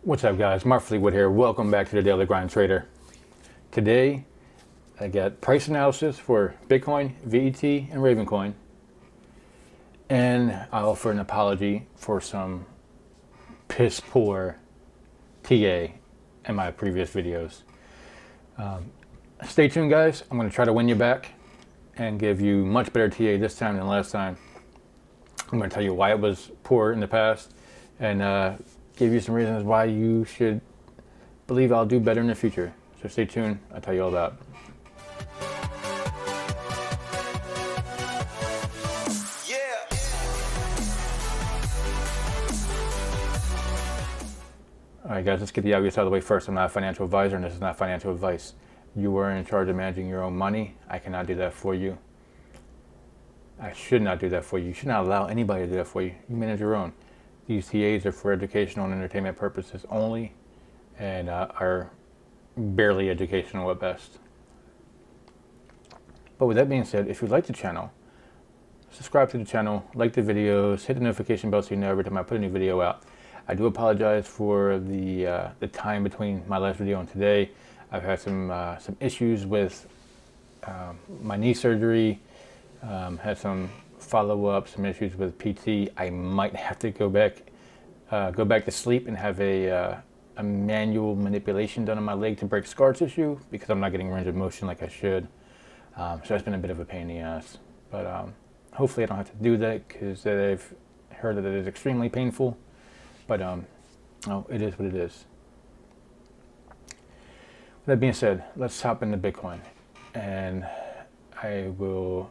What's up, guys? Mark Fleetwood here. Welcome back to the Daily Grind Trader. Today I got price analysis for Bitcoin, VET, and Ravencoin, and I offer an apology for some piss poor TA in my previous videos. Stay tuned, guys. I'm going to try to win you back and give you much better TA this time than last time. I'm going to tell you why it was poor in the past and give you some reasons why you should believe I'll do better in the future. So stay tuned. I'll tell you all about it. Alright guys, let's get the obvious out of the way first. I'm not a financial advisor and this is not financial advice. You are in charge of managing your own money. I cannot do that for you. I should not do that for you. You should not allow anybody to do that for you. You manage your own. These TAs are for educational and entertainment purposes only and are barely educational at best. But with that being said, if you like the channel, subscribe to the channel, like the videos, hit the notification bell so you know every time I put a new video out. I do apologize for the time between my last video and today. I've had some issues with my knee surgery, had some follow-up, some issues with PT. I might have to go back to sleep and have a manual manipulation done on my leg to break scar tissue because I'm not getting range of motion like I should. So that's been a bit of a pain in the ass. But hopefully I don't have to do that because I've heard that it is extremely painful. But oh, it is what it is. With that being said, let's hop into Bitcoin, and I will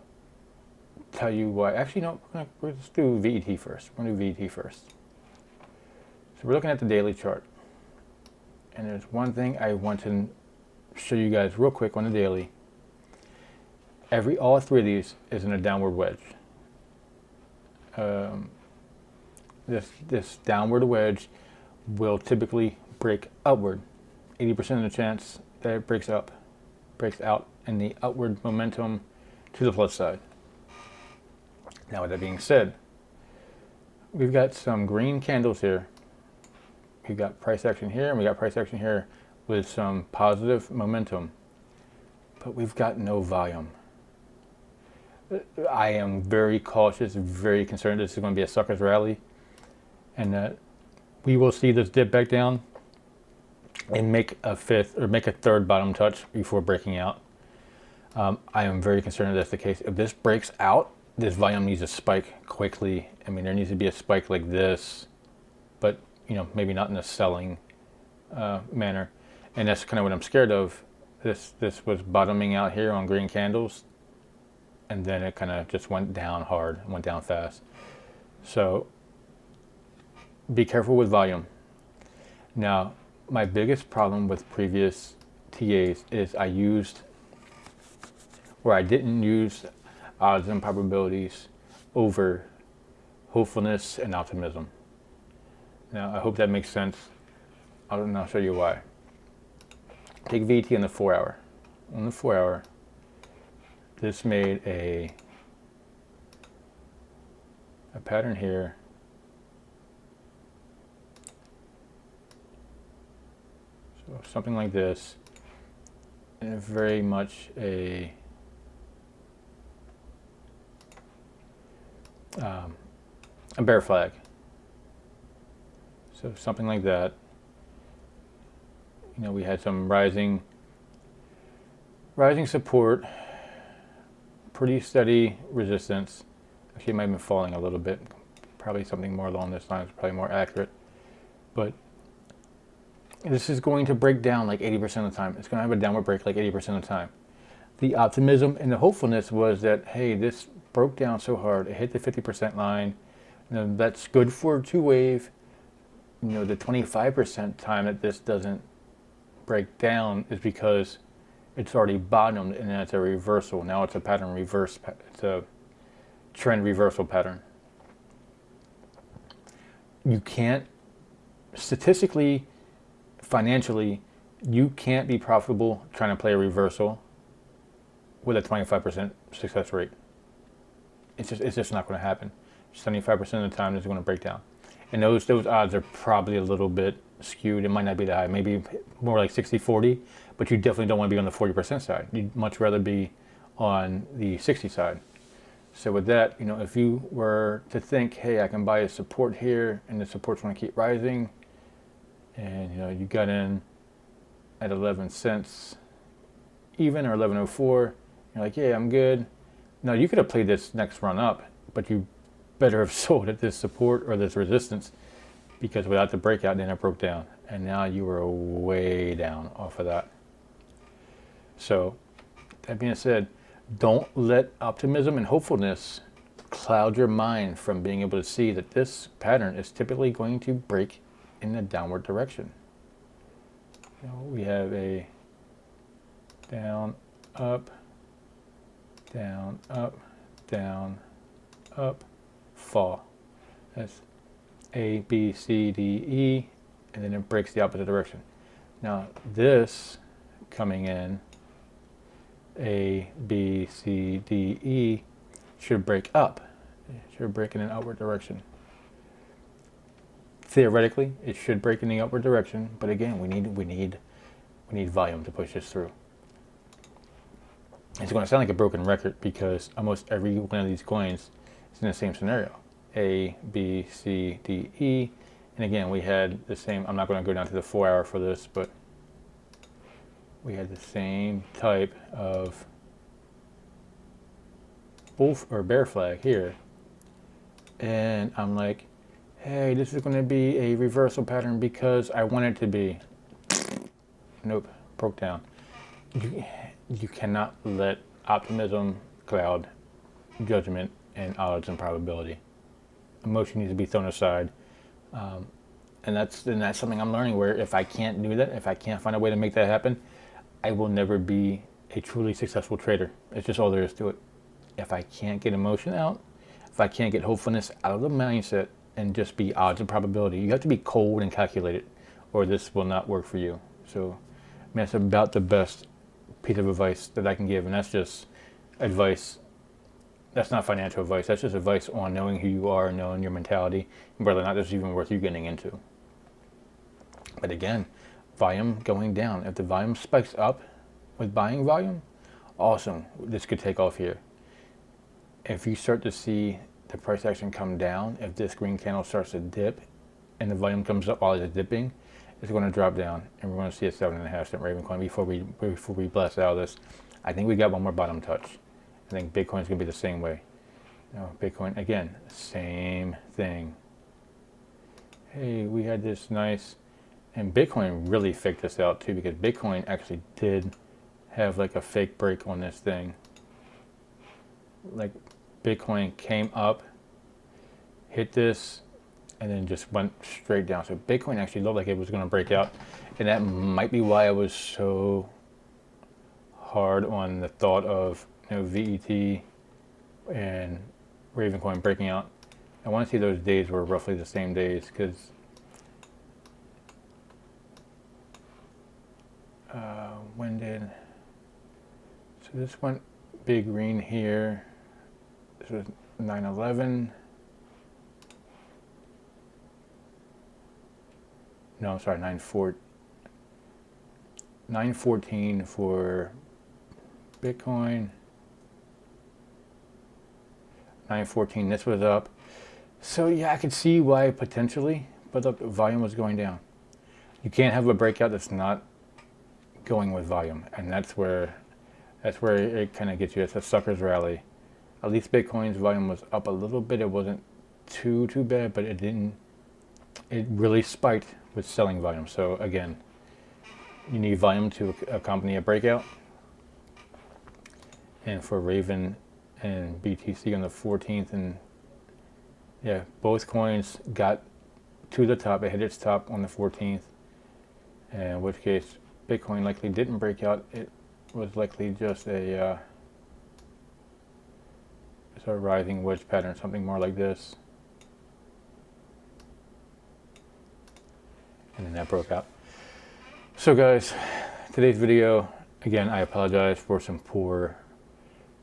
tell you why. Actually, no, let's do VET first. We're going to do VET first. So we're looking at the daily chart, and there's one thing I want to show you guys real quick on the daily. All three of these is in a downward wedge. This downward wedge will typically break upward. 80% of the chance that it breaks out in the upward momentum to the plus side. Now with that being said, we've got some green candles here. We've got price action here and we got price action here with some positive momentum, but we've got no volume. I am very cautious, very concerned this is going to be a sucker's rally, and that we will see this dip back down and make a third bottom touch before breaking out. I am very concerned that that's the case. If this breaks out, this volume needs to spike quickly. I mean, there needs to be a spike like this, but maybe not in a selling manner. And that's kind of what I'm scared of. This was bottoming out here on green candles, and then it kind of just went down hard, went down fast. So be careful with volume. Now, my biggest problem with previous TAs is I didn't use odds and probabilities over hopefulness and optimism. Now, I hope that makes sense. I'll show you why. Take VT on the 4 hour. On the 4 hour, this made a pattern here. So something like this, and very much a bear flag. So something like that. We had some rising support, pretty steady resistance. Actually, it might have been falling a little bit. Probably something more along this line is probably more accurate. But this is going to break down like 80% of the time. It's going to have a downward break like 80% of the time. The optimism and the hopefulness was that, hey, this broke down so hard, it hit the 50% line. That's good for a two-wave. The 25% time that this doesn't break down is because it's already bottomed and then it's a reversal. Now it's a pattern reverse. It's a trend reversal pattern. You can't, statistically, financially, you can't be profitable trying to play a reversal with a 25% success rate. It's just not going to happen. 75% of the time it's going to break down. And those odds are probably a little bit skewed. It might not be that high, maybe more like 60-40, but you definitely don't want to be on the 40% side. You'd much rather be on the 60 side. So with that, you know, if you were to think, hey, I can buy a support here and the support's going to keep rising, and you know, you got in at 11 cents even, or 11.04, you're like, yeah, I'm good. Now you could have played this next run up, but you better have sold at this support or this resistance, because without the breakout, then it broke down, and now you were way down off of that. So that being said, don't let optimism and hopefulness cloud your mind from being able to see that this pattern is typically going to break in the downward direction. You know, we have a down, up, down, up, down, up, fall. That's A, B, C, D, E, and then it breaks the opposite direction. Now this coming in, A, B, C, D, E, should break up. It should break in an upward direction. Theoretically, it should break in the upward direction, but again, we need volume to push this through. It's going to sound like a broken record because almost every one of these coins is in the same scenario. A, B, C, D, E, and again, we had the same. I'm not going to go down to the 4 hour for this, but we had the same type of bull or bear flag here, and I'm like, hey, this is going to be a reversal pattern because I want it to be. Nope, broke down. You cannot let optimism cloud judgment and odds and probability. Emotion needs to be thrown aside, and that's something I'm learning, where if I can't do that, if I can't find a way to make that happen, I will never be a truly successful trader. It's just all there is to it. If I can't get emotion out, if I can't get hopefulness out of the mindset and just be odds and probability, you have to be cold and calculated, or this will not work for you. So, I mean, that's about the best piece of advice that I can give, and that's just advice. That's not financial advice. That's just advice on knowing who you are, knowing your mentality, and whether or not this is even worth you getting into. But again, volume going down. If the volume spikes up with buying volume, awesome. This could take off here. If you start to see the price action come down, if this green candle starts to dip and the volume comes up while it's dipping, it's going to drop down, and we're going to see a 7.5 cent Ravencoin before we blast out of this. I think we got one more bottom touch. I think Bitcoin's going to be the same way. You know, Bitcoin, again, same thing. Hey, we had this nice, and Bitcoin really faked this out too, because Bitcoin actually did have like a fake break on this thing. Like Bitcoin came up, hit this, and then just went straight down. So Bitcoin actually looked like it was going to break out, and that might be why I was so hard on the thought of, you know, VET and Ravencoin breaking out. I want to see those days were roughly the same days, because when did, so this went big green here. This was 9/11. No, I'm sorry, 9/14 for Bitcoin. 9/14, this was up. So yeah, I could see why potentially, but look, volume was going down. You can't have a breakout that's not going with volume, and that's where it kind of gets you. It's a sucker's rally. At least Bitcoin's volume was up a little bit. It wasn't too bad, but it really spiked with selling volume. So again, you need volume to accompany a breakout. And for Raven and BTC on the 14th, and yeah, both coins got to the top. It hit its top on the 14th, and in which case Bitcoin likely didn't break out. It was likely just a rising wedge pattern, something more like this, and then that broke out. So guys, today's video, again, I apologize for some poor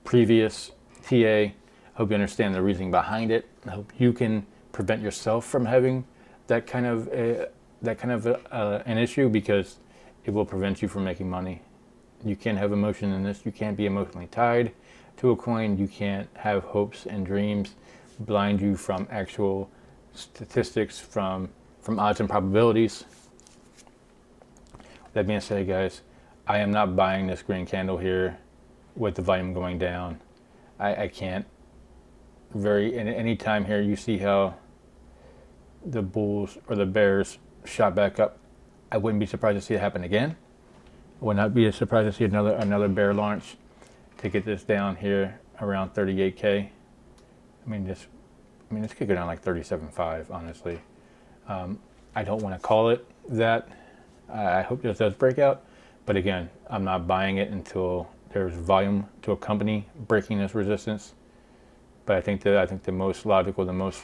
previous TA. I hope you understand the reasoning behind it. I hope you can prevent yourself from having that kind of that kind of an issue, because it will prevent you from making money. You can't have emotion in this. You can't be emotionally tied to a coin. You can't have hopes and dreams blind you from actual statistics, from odds and probabilities. That being said, guys, I am not buying this green candle here with the volume going down. I can't. Any time here you see how the bulls or the bears shot back up, I wouldn't be surprised to see it happen again. I would not be surprised to see another bear launch to get this down here around 38K. I mean, this could go down like 37.5, honestly. I don't want to call it that. I hope this does break out, but again, I'm not buying it until there's volume to accompany breaking this resistance. But I think the most logical, the most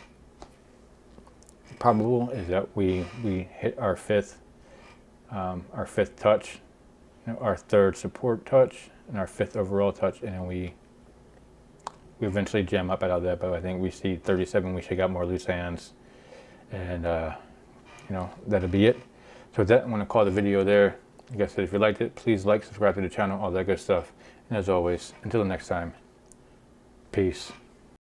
probable is that we hit our fifth touch, our third support touch, and our fifth overall touch, and then we eventually jam up out of that. But I think we see 37. We should got more loose hands, and that'll be it. So with that, I'm going to call the video there. Like I said, if you liked it, please like, subscribe to the channel, all that good stuff. And as always, until the next time, peace.